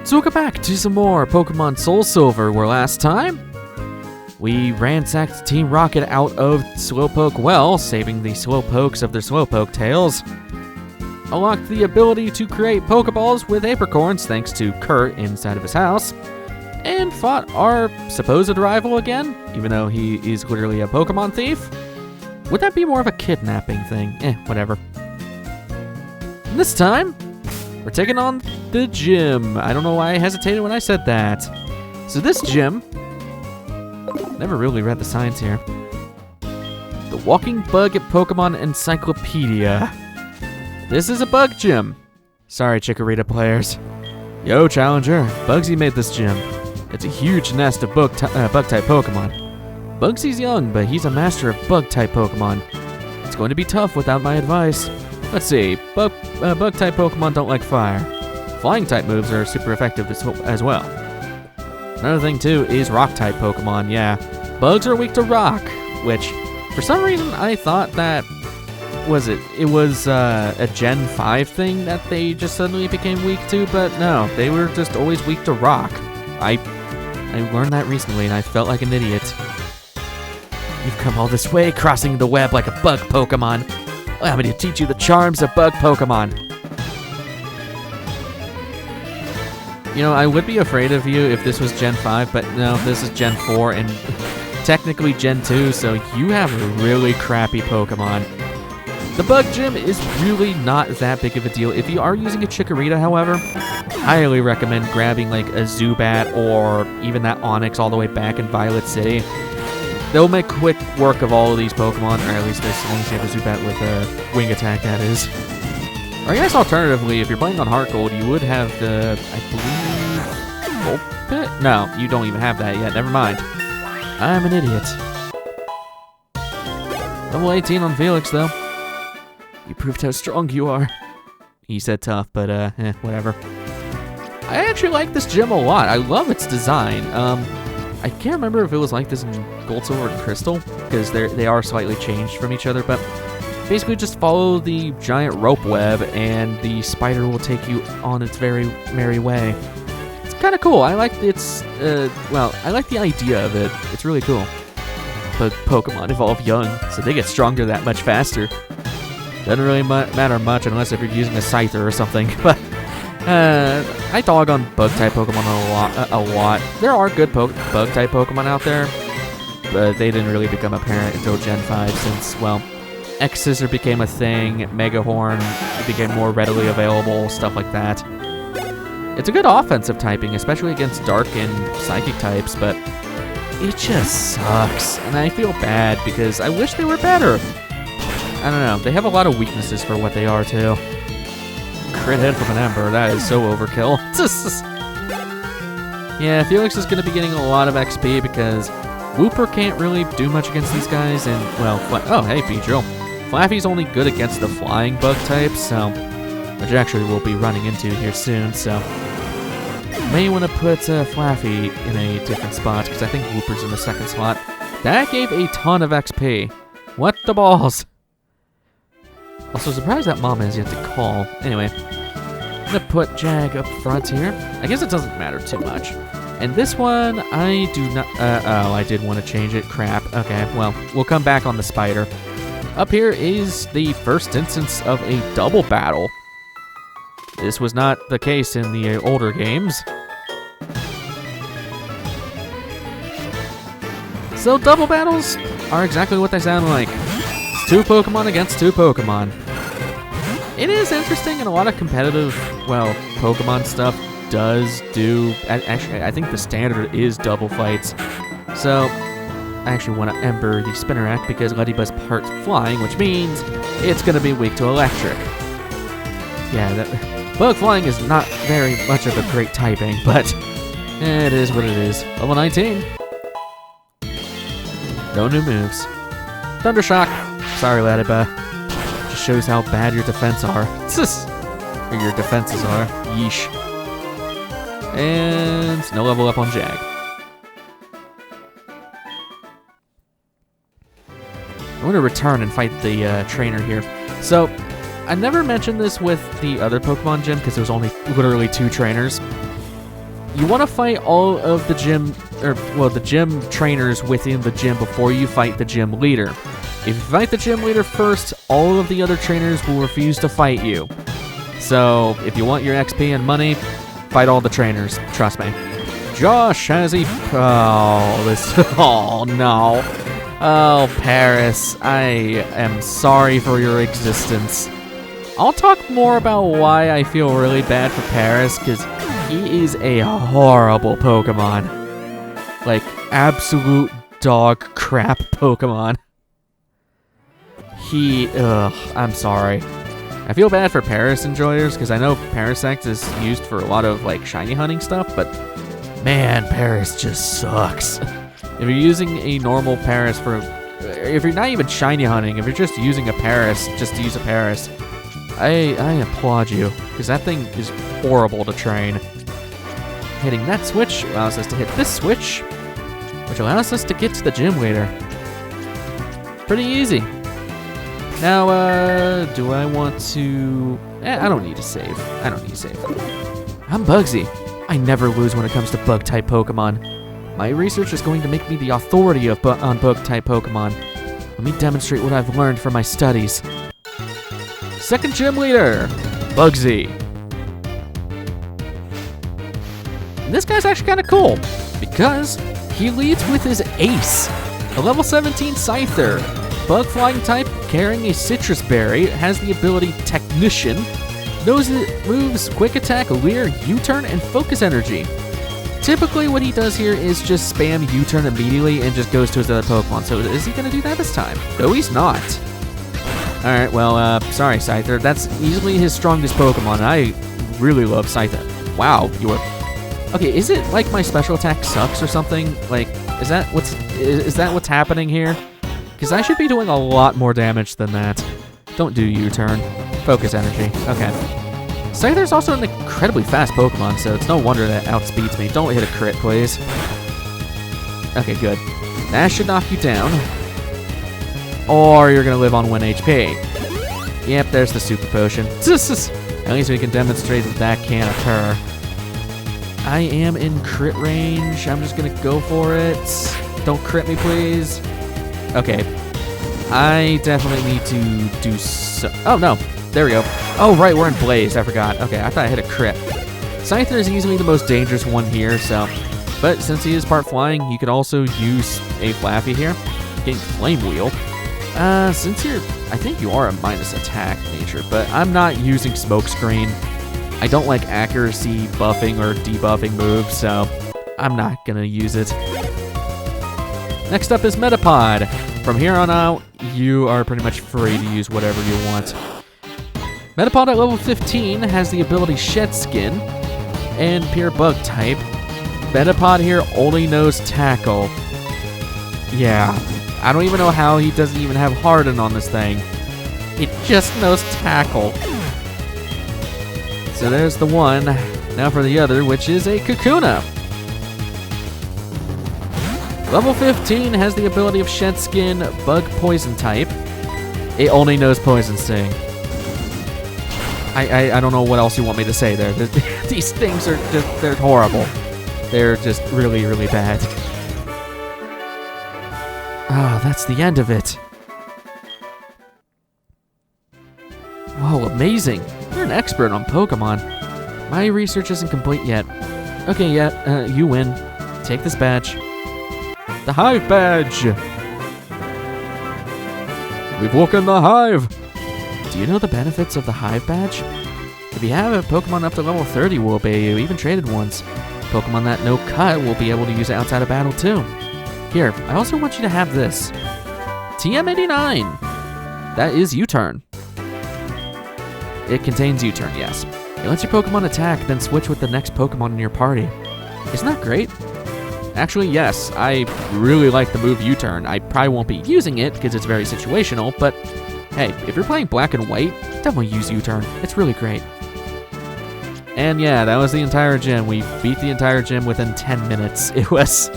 So welcome back to some more Pokemon SoulSilver, where last time we ransacked Team Rocket out of Slowpoke Well, saving the Slowpokes of their Slowpoke tails. Unlocked the ability to create Pokeballs with apricorns thanks to Kurt inside of his house. And fought our supposed rival again, even though he is literally a Pokemon thief. Would that be more of a kidnapping thing? Whatever. And this time, we're taking on the gym. I don't know why I hesitated when I said that. So this gym, never really read the signs here. The Walking Bug at Pokemon Encyclopedia. This is a bug gym. Sorry, Chikorita players. Yo, Challenger, Bugsy made this gym. It's a huge nest of bug-type Pokemon. Bugsy's young, but he's a master of bug-type Pokemon. It's going to be tough without my advice. Let's see, bug-type Pokemon don't like fire. Flying-type moves are super effective as well. Another thing, too, is rock-type Pokemon, yeah. Bugs are weak to rock, which, for some reason, I thought that, it was a Gen 5 thing that they just suddenly became weak to, but no, they were just always weak to rock. I learned that recently, and I felt like an idiot. You've come all this way, crossing the web like a bug Pokemon. Allow me to teach you the charms of bug Pokemon. You know, I would be afraid of you if this was Gen 5, but no, this is Gen 4 and technically Gen 2, so you have a really crappy Pokemon. The Bug Gym is really not that big of a deal. If you are using a Chikorita, however, highly recommend grabbing like a Zubat or even that Onix all the way back in Violet City. They'll make quick work of all of these Pokemon, or at least as long as you have a Zubat with a Wing Attack, that is. Or I guess alternatively, if you're playing on Heart Gold, you would have the, I believe, Vulpix? No, you don't even have that yet. Never mind. I'm an idiot. Level 18 on Felix, though. You proved how strong you are. He said tough, but whatever. I actually like this gym a lot. I love its design. I can't remember if it was like this in Gold, Silver, and Crystal, because they are slightly changed from each other, but basically just follow the giant rope web, and the spider will take you on its very merry way. It's kind of cool. I like its, I like the idea of it. It's really cool. But Pokemon evolve young, so they get stronger that much faster. Doesn't really matter much unless if you're using a Scyther or something, but I dog on bug-type Pokemon a lot. There are good bug-type Pokemon out there, but they didn't really become apparent until Gen 5 since, well, X-Scissor became a thing, Megahorn became more readily available, stuff like that. It's a good offensive typing, especially against Dark and Psychic types, but it just sucks, and I feel bad because I wish they were better. I don't know, they have a lot of weaknesses for what they are, too. Crit hit from an Ember, that is so overkill. Yeah, Felix is going to be getting a lot of XP because Wooper can't really do much against these guys, and, well, oh, hey, Beedrill. Flaffy's only good against the flying bug types, so, which actually we'll be running into here soon, so may want to put Flaffy in a different spot, because I think Wooper's in the second slot. That gave a ton of XP. What the balls? Also surprised that Mama has yet to call. Anyway, I'm gonna put Jag up front here. I guess it doesn't matter too much. And this one, I do not, oh, I did want to change it. Crap. Okay, well, we'll come back on the spider. Up here is the first instance of a double battle. This was not the case in the older games. So double battles are exactly what they sound like. Two Pokemon against two Pokemon. It is interesting, and a lot of competitive, well, Pokemon stuff does do... Actually, I think the standard is double fights. So, I actually want to Ember the Spinnerack because Ladybuzz part flying, which means it's going to be weak to electric. Yeah, bug flying is not very much of a great typing, but it is what it is. Level 19. No new moves. Thundershock. Sorry, Ladybuzz. Just shows how bad your defense are. Or your defenses are. Yeesh. And no level up on Jag. I'm going to return and fight the trainer here. So, I never mentioned this with the other Pokemon gym because there was only literally 2 trainers. you want to fight all of the gym, the gym trainers within the gym before you fight the gym leader. If you fight the gym leader first, all of the other trainers will refuse to fight you. So, if you want your XP and money, fight all the trainers, trust me. Josh, has he... Oh no. Oh, Paris, I am sorry for your existence. I'll talk more about why I feel really bad for Paris, because he is a horrible Pokemon. Like, absolute dog crap Pokemon. I'm sorry. I feel bad for Paris enjoyers, because I know Parasect is used for a lot of, like, shiny hunting stuff, but man, Paris just sucks. If you're using a normal Paris if you're not even shiny hunting, if you're just using a Paris, just to use a Paris, I applaud you, because that thing is horrible to train. Hitting that switch allows us to hit this switch, which allows us to get to the gym leader. Pretty easy. Now, do I want to... I don't need to save. I'm Bugsy. I never lose when it comes to bug-type Pokemon. My research is going to make me the authority on bug-type Pokemon. Let me demonstrate what I've learned from my studies. Second gym leader, Bugsy. And this guy's actually kind of cool, because he leads with his Ace, a level 17 Scyther. Bug flying type, carrying a citrus berry, has the ability Technician, knows it moves Quick Attack, Leer, U-Turn, and Focus Energy. Typically what he does here is just spam U-Turn immediately and just goes to his other Pokemon. So is he going to do that this time? No, he's not. Alright, well, sorry, Scyther. That's easily his strongest Pokemon. I really love Scyther. Wow, you were... Okay, is it like my special attack sucks or something? Like, is that what's happening here? Because I should be doing a lot more damage than that. Don't do U-Turn. Focus Energy. Okay. Scyther's also an incredibly fast Pokemon, so it's no wonder that outspeeds me. Don't hit a crit, please. Okay, good. That should knock you down. Or you're going to live on 1 HP. Yep, there's the Super Potion. At least we can demonstrate that can occur. I am in crit range. I'm just going to go for it. Don't crit me, please. Okay. I definitely need to do so... Oh, no. There we go. Oh, right, we're in Blaze. I forgot. Okay, I thought I hit a crit. Scyther is easily the most dangerous one here, so... But since he is part flying, you could also use a Flaffy here. Getting Flame Wheel. Since you're... I think you are a minus attack nature, but I'm not using Smokescreen. I don't like accuracy buffing or debuffing moves, so I'm not gonna use it. Next up is Metapod. From here on out, you are pretty much free to use whatever you want. Metapod at level 15 has the ability Shed Skin and Pure Bug type. Metapod here only knows Tackle. Yeah, I don't even know how he doesn't even have Harden on this thing. It just knows Tackle. So there's the one. Now for the other, which is a Kakuna. Level 15 has the ability of Shed Skin, Bug Poison type. It only knows Poison Sting. I don't know what else you want me to say there. These things are just, they're horrible. They're just really, really bad. Ah, that's the end of it. Whoa, amazing. You're an expert on Pokemon. My research isn't complete yet. Okay, yeah, you win. Take this badge. The Hive badge! We've woken the Hive! Do you know the benefits of the Hive badge? If you have a Pokemon up to level 30 will obey you, even traded ones. Pokemon that no cut will be able to use it outside of battle too. Here, I also want you to have this. TM89! That is U-Turn. It contains U-Turn, yes. It lets your Pokemon attack, then switch with the next Pokemon in your party. Isn't that great? Actually, yes, I really like the move U-Turn. I probably won't be using it because it's very situational, but hey, if you're playing Black and White, definitely use U-Turn. It's really great. And yeah, that was the entire gym. We beat the entire gym within 10 minutes. It was...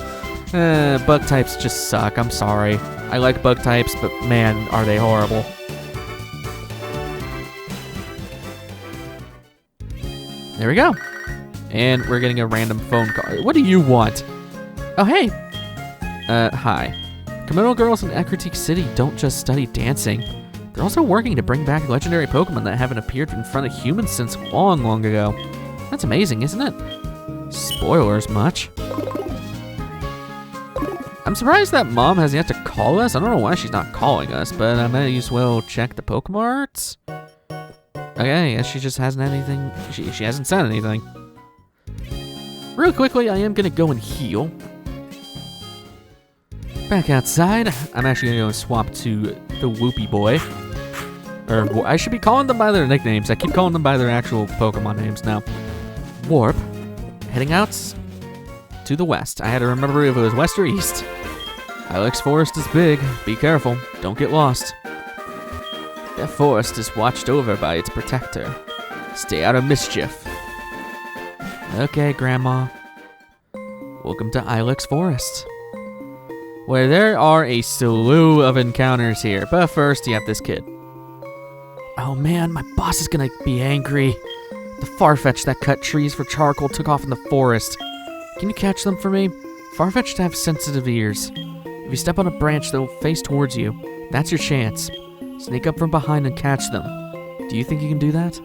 bug types just suck, I'm sorry. I like bug types, but man, are they horrible. There we go. And we're getting a random phone call. What do you want? Oh, hey. Hi. Komodo girls in Ekritique City don't just study dancing. They're also working to bring back legendary Pokemon that haven't appeared in front of humans since long, long ago. That's amazing, isn't it? Spoilers much. I'm surprised that Mom has yet to call us. I don't know why she's not calling us, but I might as well check the Pokemon arts. Okay, I guess she just hasn't had anything. She hasn't said anything. Real quickly, I am gonna go and heal. Back outside, I'm actually gonna go and swap to the Whoopie Boy. Or I should be calling them by their nicknames. I keep calling them by their actual Pokemon names now. Warp, heading out to the west. I had to remember if it was west or east. Ilex Forest is big. Be careful. Don't get lost. That forest is watched over by its protector. Stay out of mischief. Okay, Grandma. Welcome to Ilex Forest, where there are a slew of encounters here. But first, you have this kid. Oh man, my boss is gonna be angry. The Farfetch'd that cut trees for charcoal took off in the forest. Can you catch them for me? Farfetch'd have sensitive ears. If you step on a branch, they'll face towards you. That's your chance. Sneak up from behind and catch them. Do you think you can do that?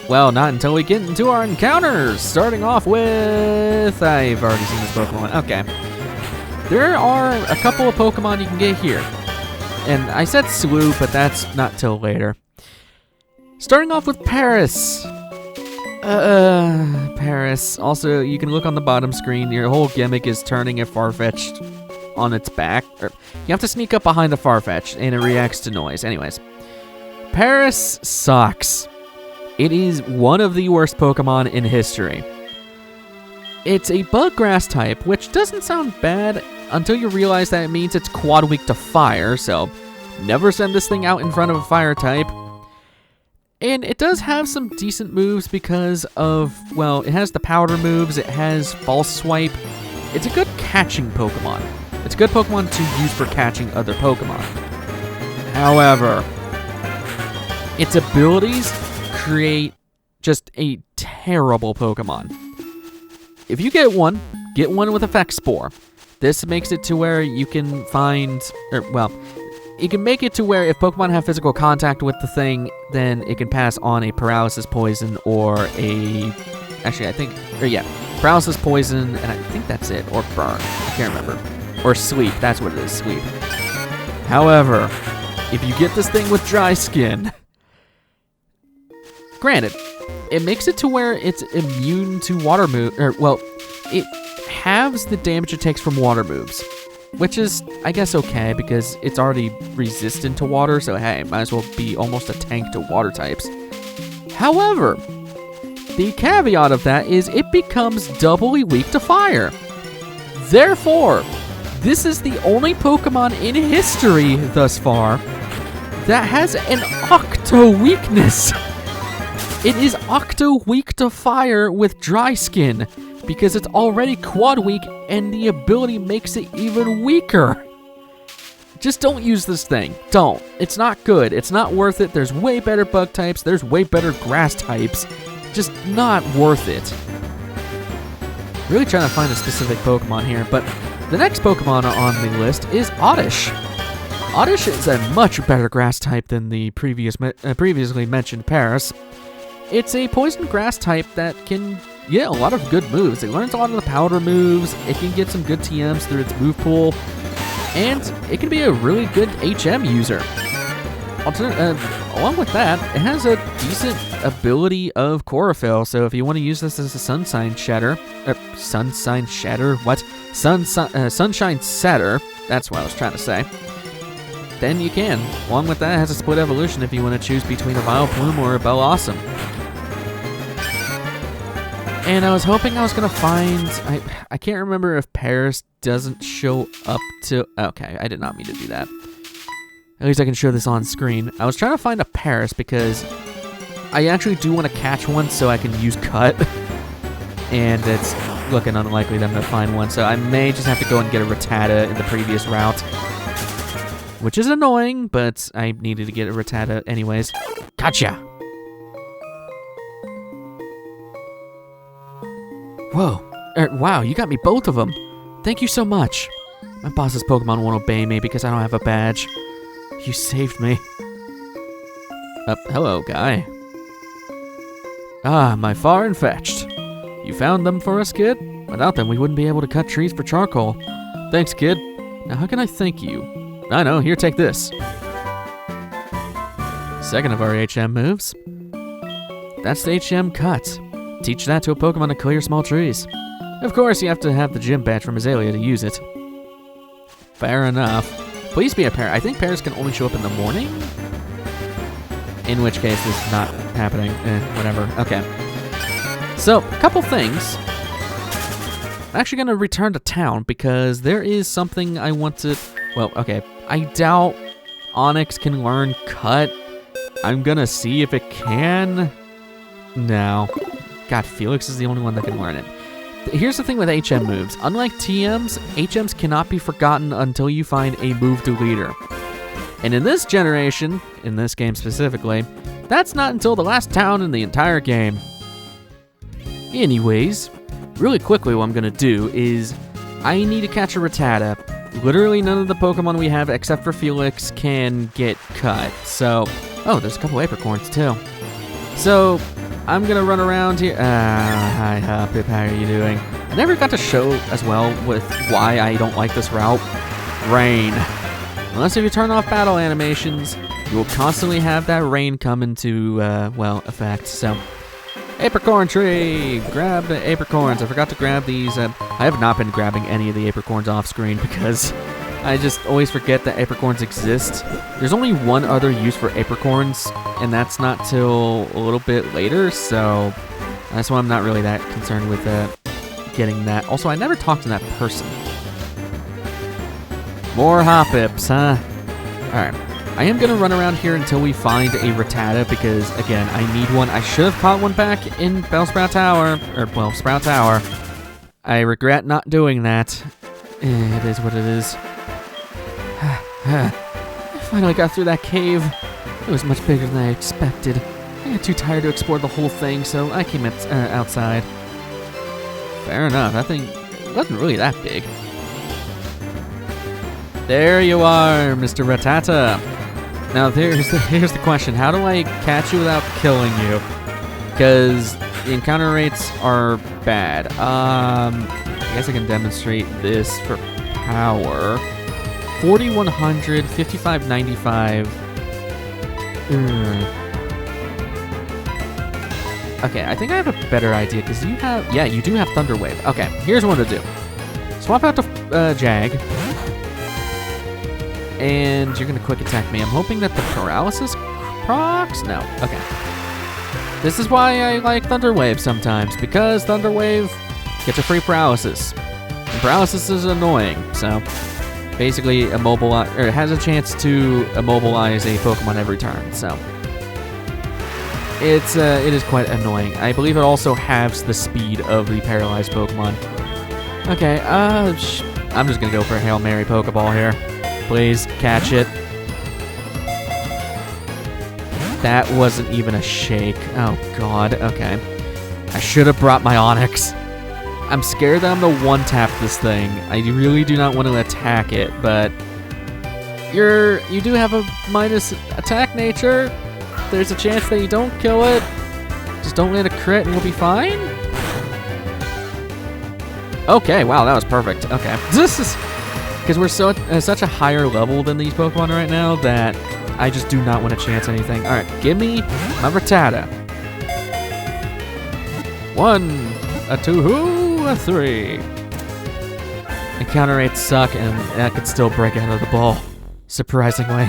Well, not until we get into our encounters. Starting off with... I've already seen this Pokemon. Okay. There are a couple of Pokemon you can get here. And I said slew, but that's not till later. Starting off with Paris. Paris. Also, you can look on the bottom screen. Your whole gimmick is turning a Farfetch'd on its back. You have to sneak up behind a Farfetch'd, and it reacts to noise. Anyways. Paris sucks. It is one of the worst Pokemon in history. It's a bug grass type, which doesn't sound bad until you realize that it means it's quad weak to fire, so never send this thing out in front of a fire type. And it does have some decent moves because of, well, it has the powder moves, it has false swipe. It's a good catching Pokemon. It's a good Pokemon to use for catching other Pokemon. However, its abilities create just a terrible Pokemon. If you get one with Effect Spore. This makes it to where you can find, you can make it to where if Pokemon have physical contact with the thing, then it can pass on a paralysis poison or paralysis poison, and I think that's it, or burn, I can't remember, or sleep, that's what it is, sleep. However, if you get this thing with dry skin, granted, it makes it to where it's immune to water move, it halves the damage it takes from water moves, which is, I guess, okay, because it's already resistant to water, so hey, might as well be almost a tank to water types. However, the caveat of that is it becomes doubly weak to fire. Therefore, this is the only Pokemon in history thus far that has an Octo weakness. It is Octo weak to fire with dry skin, because it's already quad weak and the ability makes it even weaker. Just don't use this thing. Don't. It's not good. It's not worth it. There's way better bug types. There's way better grass types. Just not worth it. Really trying to find a specific Pokemon here, but the next Pokemon on the list is Oddish. Oddish is a much better grass type than the previously mentioned Paris. It's a poison grass type that can get a lot of good moves. It learns a lot of the powder moves, it can get some good TMs through its move pool, and it can be a really good HM user. Along with that, it has a decent ability of Chlorophyll, so if you want to use this as a Sunshine Setter, Sunshine Setter, that's what I was trying to say, then you can. Along with that, it has a split evolution if you want to choose between a Vileplume or a Bellossom. And I was hoping I was going to find... I can't remember if Paris doesn't show up to... Okay, I did not mean to do that. At least I can show this on screen. I was trying to find a Paris because I actually do want to catch one so I can use Cut. And it's looking unlikely that I'm going to find one. So I may just have to go and get a Rattata in the previous route. Which is annoying, but I needed to get a Rattata anyways. Gotcha! Whoa. Wow, you got me both of them. Thank you so much. My boss's Pokemon won't obey me because I don't have a badge. You saved me. Hello, guy. Ah, my far and fetched. You found them for us, kid? Without them, we wouldn't be able to cut trees for charcoal. Thanks, kid. Now, how can I thank you? I know, here, take this. Second of our HM moves. That's the HM cut. Teach that to a Pokemon to clear small trees. Of course, you have to have the gym badge from Azalea to use it. Fair enough. Please be a pair. I think pairs can only show up in the morning? In which case, this is not happening. Whatever. Okay. So, a couple things. I'm actually going to return to town because there is something I want to... Well, okay. I doubt Onix can learn Cut. I'm going to see if it can. No. God, Felix is the only one that can learn it. Here's the thing with HM moves. Unlike TMs, HMs cannot be forgotten until you find a move deleter. And in this generation, in this game specifically, that's not until the last town in the entire game. Anyways, really quickly what I'm going to do is I need to catch a Rattata. Literally none of the Pokemon we have except for Felix can get cut. So, oh, there's a couple apricorns too. So, I'm gonna run around here. Hi, Pip, how are you doing? I never got to show as well with why I don't like this route. Rain. Unless if you turn off battle animations, you will constantly have that rain come into, well, effect. So, apricorn tree! Grab the apricorns. I forgot to grab these. I have not been grabbing any of the apricorns off screen because I just always forget that apricorns exist. There's only one other use for apricorns, and that's not till a little bit later, so that's why I'm not really that concerned with getting that. Also, I never talked to that person. More Hoppips, huh? Alright. I am going to run around here until we find a Rattata because, again, I need one. I should have caught one back in Bellsprout Tower, or, well, Sprout Tower. I regret not doing that. It is what it is. I finally got through that cave. It was much bigger than I expected. I got too tired to explore the whole thing, so I came outside. Fair enough. That thing wasn't really that big. There you are, Mr. Rattata. Now, here's the question. How do I catch you without killing you? Because the encounter rates are bad. I guess I can demonstrate this for power. 4100, 5595. Okay, I think I have a better idea because you have, yeah, you do have Thunder Wave. Okay, here's what to do. Swap out to Jag, and you're gonna quick attack me. I'm hoping that the paralysis procs. No, okay. This is why I like Thunder Wave sometimes because Thunder Wave gets a free paralysis. And paralysis is annoying, so. Basically, it has a chance to immobilize a Pokemon every turn, so it is quite annoying. I believe it also halves the speed of the paralyzed Pokemon. Okay, I'm just gonna go for a Hail Mary Pokeball here. Please catch it. That wasn't even a shake. Oh God. Okay, I should have brought my Onix. I'm scared that I'm gonna one-tap this thing. I really do not want to attack it, but you do have a minus attack nature. There's a chance that you don't kill it. Just don't let it crit and we'll be fine. Okay, wow, that was perfect. Okay, this is because we're so at such a higher level than these Pokemon right now that I just do not want to chance anything. All right, give me my Rattata. 1, a 2. A 3. Encounter rates suck, and that could still break out of the ball, surprisingly.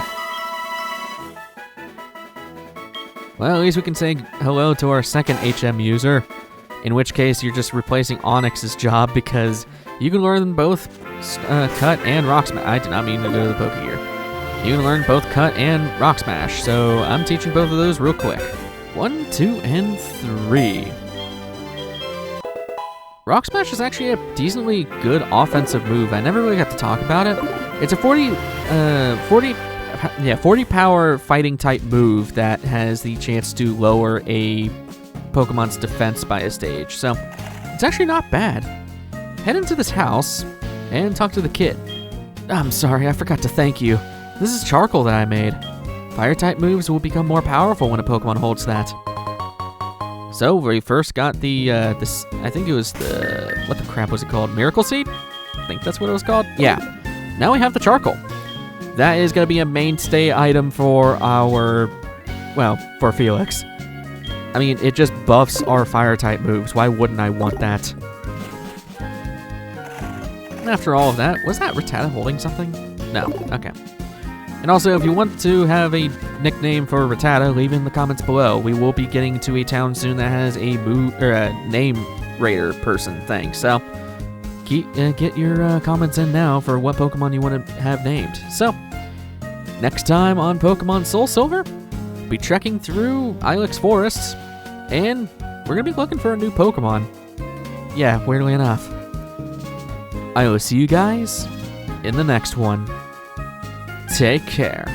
Well, at least we can say hello to our second HM user, in which case you're just replacing Onix's job because you can learn both Cut and Rock Smash. I did not mean to go to the Pokegear. You can learn both Cut and Rock Smash, so I'm teaching both of those real quick. 1, 2, and 3. Rock Smash is actually a decently good offensive move. I never really got to talk about it. It's a 40 power fighting type move that has the chance to lower a Pokemon's defense by a stage. So It's actually not bad. Head into this house and talk to the kid. I'm sorry, I forgot to thank you. This is charcoal that I made. Fire-type moves will become more powerful when a Pokemon holds that. So we first got the, I think it was what the crap was it called? Miracle Seed? I think that's what it was called. Yeah. Now we have the charcoal. That is going to be a mainstay item for for Felix. I mean, it just buffs our fire-type moves. Why wouldn't I want that? And after all of that, was that Rattata holding something? No. Okay. And also, if you want to have a nickname for Rattata, leave in the comments below. We will be getting to a town soon that has a name raider person thing. So, get your comments in now for what Pokemon you want to have named. So, next time on Pokemon SoulSilver, we'll be trekking through Ilex forests, and we're going to be looking for a new Pokemon. Yeah, weirdly enough. I will see you guys in the next one. Take care.